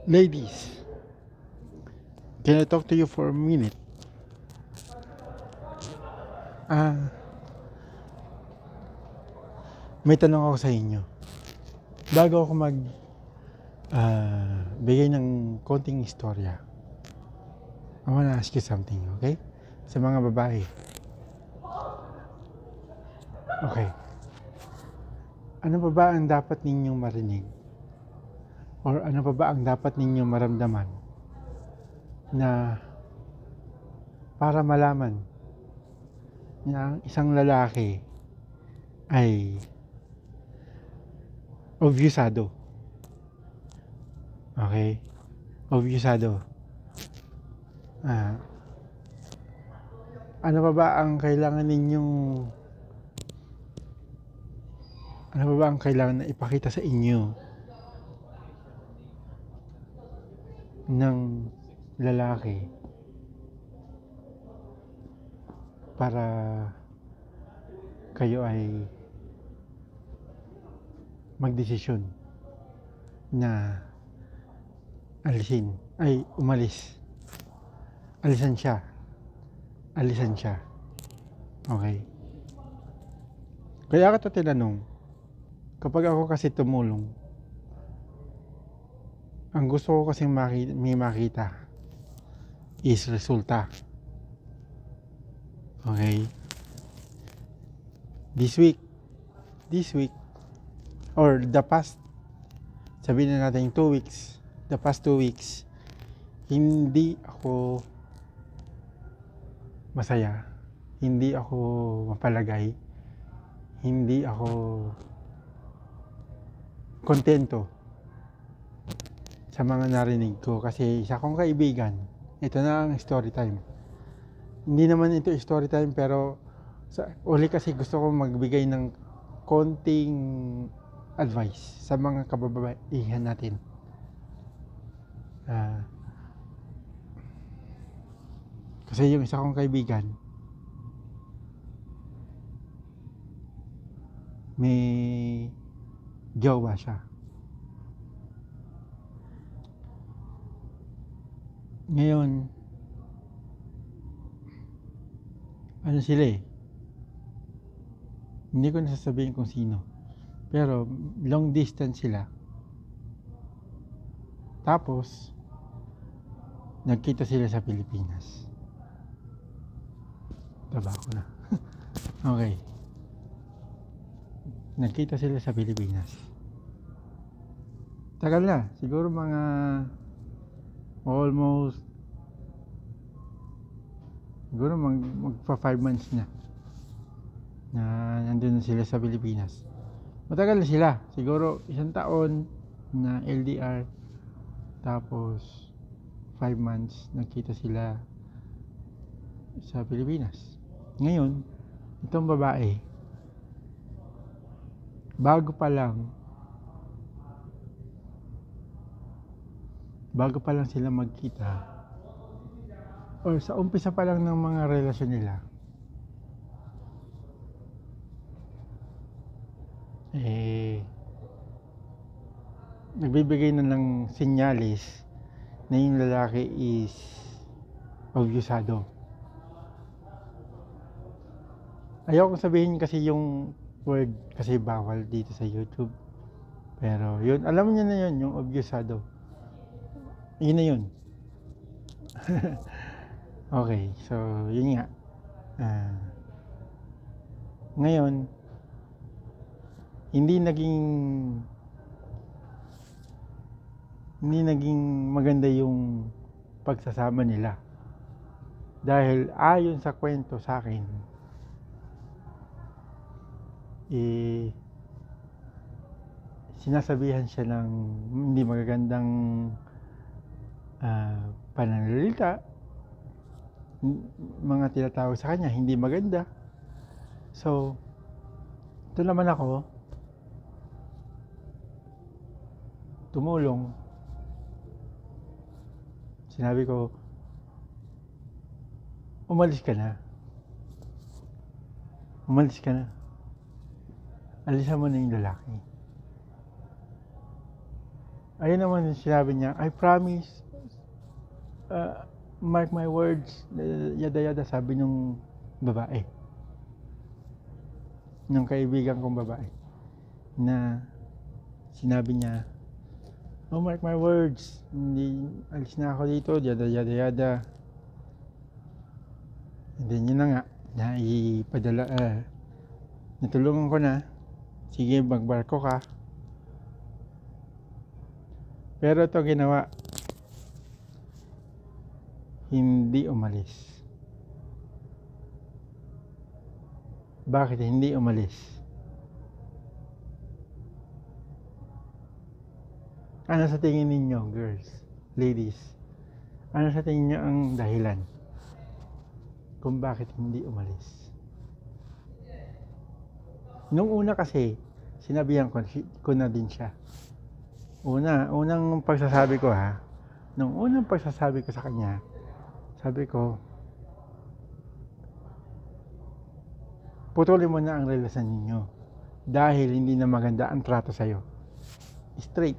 Ladies, can I talk to you for a minute? Ah, may tanong ako sa inyo. Bago ako bigay ng konting istorya, I wanna ask you something, okay? Sa mga babae. Okay. Ano pa ba ang dapat ninyong marinig? Or ano pa ba ang dapat ninyong maramdaman na para malaman na ang isang lalaki ay obvyusado? Okay? Obvyusado. Ano pa ba ang kailangan ninyong ano pa ba ang kailangan na ipakita sa inyo ng lalaki para kayo ay magdesisyon na alisan siya. Okay? Kaya ka tinanong, kapag ako kasi tumulong, ang gusto ko kasing may makita is resulta. Okay? This week, or the past, sabihin na natin 2 weeks, the past 2 weeks, hindi ako masaya, hindi ako mapalagay, hindi ako kontento sa mga narinig ko kasi isa kong kaibigan, ito na ang story time. Hindi naman ito story time pero uli kasi gusto ko magbigay ng konting advice sa mga kababaihan natin. Kasi yung isa kong kaibigan, may jowa siya. Ngayon, ano sila hindi ko nasasabihin kung sino. Pero long distance sila. Tapos, nagkita sila sa Pilipinas. Taba ko na. Okay. Nagkita sila sa Pilipinas. Tagal na. Siguro mga almost siguro magpa 5 months na nandun sila sa Pilipinas. Matagal na sila. Siguro 1 taon na LDR. Tapos 5 months nagkita sila sa Pilipinas. Ngayon, itong babae, bago pa lang sila magkita, or sa umpisa pa lang ng mga relasyon nila, nagbibigay na ng senyalis na yung lalaki is obvyusado. Ayaw kong sabihin kasi yung word kasi bawal dito sa YouTube. Pero yun, alam niyo na yun, yung obvyusado. Yun na yun. Okay, so yun nga. Ngayon, hindi naging maganda yung pagsasama nila. Dahil ayon sa kwento sa akin, sinasabihan siya ng hindi magagandang pananalita, mga tinatawag sa kanya hindi maganda. So ito naman ako tumulong. Sinabi ko, umalis ka na, alisan mo na yung lalaki. Ayun naman yung sinabi niya, I promise, mark my words, yada yada, sabi nung babae. Nung kaibigan kong babae. Na sinabi niya, oh, mark my words, hindi, alis na ako dito, yada yada yada. And then yun na nga, natulungan ko na, sige magbarko ka. Pero ito ginawa, hindi umalis. Bakit hindi umalis? Ano sa tingin ninyo, girls, ladies? Ano sa tingin niyo ang dahilan kung bakit hindi umalis? Nung una kasi, sinabihan ko na din siya. Unang pagsasabi ko nung unang pagsasabi ko sa kanya, sabi ko, putulin mo na ang relasyon ninyo dahil hindi na maganda ang trato sa'yo. Straight.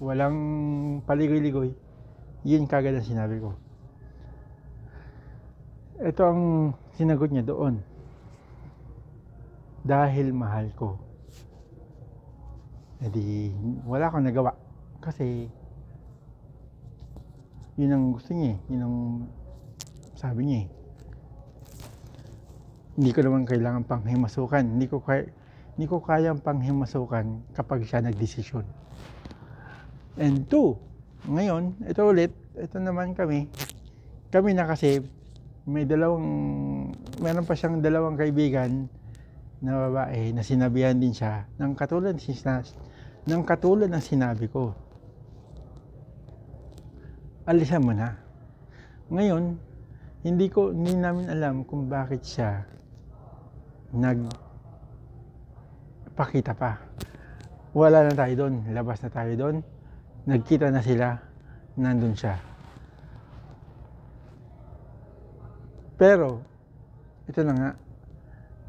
Walang paligoy-ligoy. Yun kagad ang sinabi ko. Ito ang sinagot niya doon. Dahil mahal ko. E di, wala akong nagawa. Kasi, yun ang gusto niya eh. Yun ang sabi niya eh. Hindi ko naman kailangan panghimasukan. Hindi ko kayang panghimasukan kapag siya nagdesisyon. And two, ngayon, ito ulit, ito naman kami. Kami na kasi, meron pa siyang dalawang kaibigan na babae na sinabihan din siya ng katulad ng sinabi ko. Alisan mo na. Ngayon, hindi namin alam kung bakit siya nagpakita pa. Wala na tayo doon, labas na tayo doon. Nagkita na sila, nandun siya. Pero, ito na nga,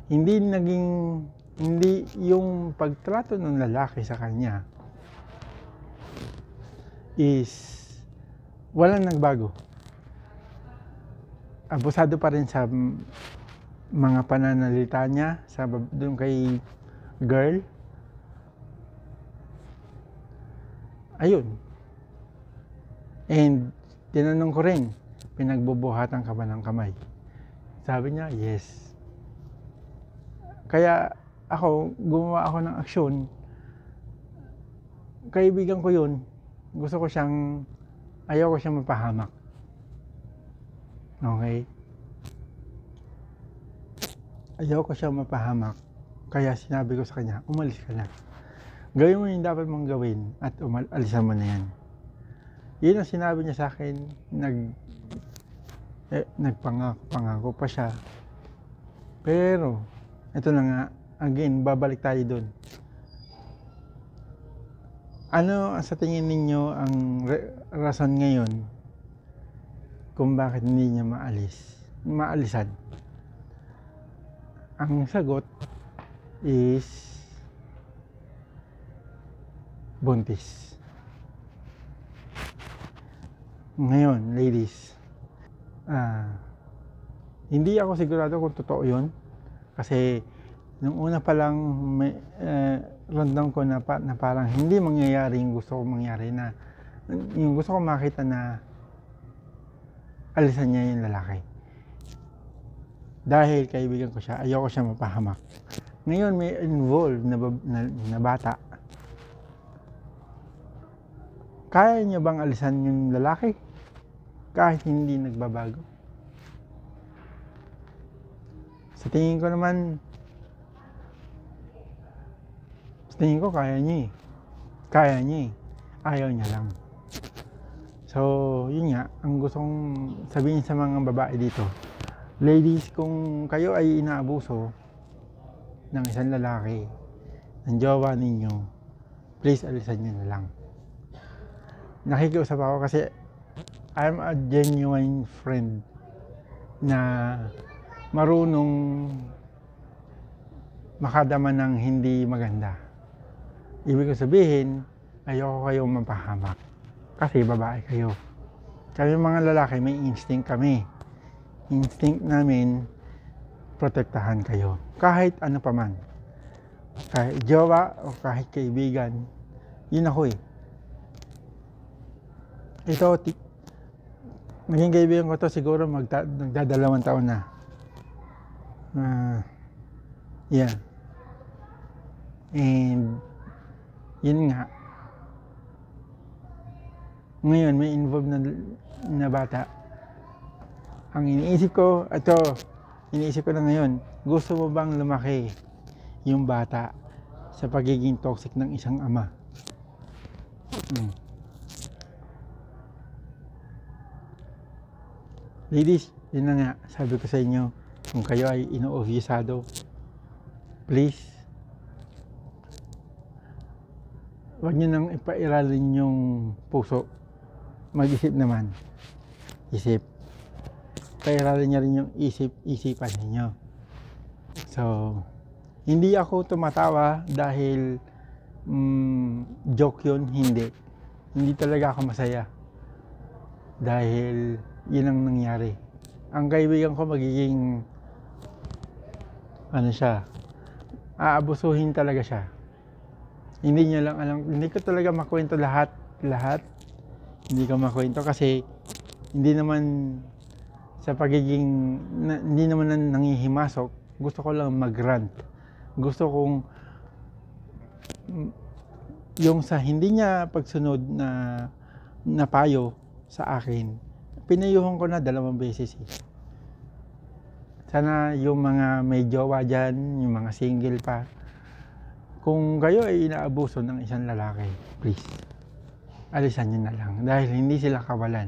hindi yung pagtrato ng lalaki sa kanya is walang nagbago. Abusado pa rin sa mga pananalita niya doon kay girl. Ayun. And tinanong ko rin, pinagbubuhatan ka ba ng kamay? Sabi niya, yes. Kaya gumawa ako ng aksyon. Kaibigan ko yun. Ayaw ko siyang mapahamak. Okay? Ayaw ko siyang mapahamak. Kaya sinabi ko sa kanya, umalis ka na. Gawin mo yung dapat mong gawin at alisan mo na yan. Yun ang sinabi niya sa akin. Nagpangako pa siya. Pero, ito na nga, again, babalik tayo dun. Ano sa tingin ninyo ang rason ngayon kung bakit hindi niya maalisan? Ang sagot is buntis. Ngayon, ladies, hindi ako sigurado kung totoo yun. Kasi, nung una pa lang, ramdam ko na parang hindi mangyayari yung gusto ko mangyari yung gusto ko makita na alisan niya yung lalaki. Dahil kaibigan ko siya, ayoko siya mapahamak. Ngayon, may involved na bata. Kaya niya bang alisan yung lalaki? Kahit hindi nagbabago? Sa tingin ko kaya niya eh. Kaya niya eh. Ayaw niya lang. So, yun nga, ang gustong sabihin sa mga babae dito. Ladies, kung kayo ay inaabuso ng isang lalaki, ng jowa ninyo, please alisan niyo na lang. Nakikiusap ako kasi I'm a genuine friend na marunong makadama ng hindi maganda. Ibig ko sabihin, Ayoko kayong mapahamak. Kasi babae kayo. Kami mga lalaki, may instinct kami. Instinct namin, protektahan kayo. Kahit ano pa man. Kahit jowa o kahit kaibigan, yun ako eh. Ito, naging kaibigan ko to siguro nagdadalawang taon na. Yeah. And yun nga. Ngayon may involved na bata. Ang iniisip ko na ngayon, gusto mo bang lumaki yung bata sa pagiging toxic ng isang ama? Ladies, yun na nga, sabi ko sa inyo, kung kayo ay ino-obvisado, please, huwag nyo nang ipairalin yung puso. Mag-isip naman. Isip. Pairalin niya rin yung isipan ninyo. So, hindi ako tumatawa dahil joke yun, hindi. Hindi talaga ako masaya. Dahil yun ang nangyari. Ang kaibigan ko magiging aabusuhin talaga siya. Hindi niya lang alam, hindi ko talaga makwento lahat. Hindi ko makwento kasi hindi naman sa pagiging hindi naman nangihimasok. Gusto ko lang mag-rant. Gusto kong yung sa hindi niya pagsunod na payo sa akin, pinayuhan ko na 2 beses eh. Sana yung mga may jowa dyan, yung mga single pa, kung kayo ay inaabuso ng isang lalaki, please, alisan nyo na lang. Dahil hindi sila kawalan.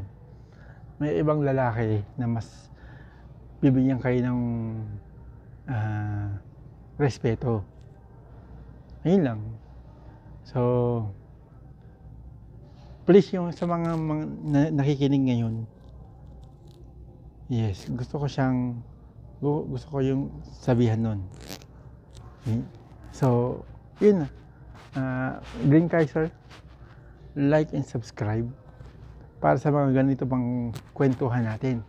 May ibang lalaki na mas bibigyan kayo ng respeto. Ayun lang. So, please yung sa mga nakikinig ngayon, yes, gusto ko yung sabihan nun. So, yun na. Green Kaiser, like and subscribe para sa mga ganito pang kwentuhan natin.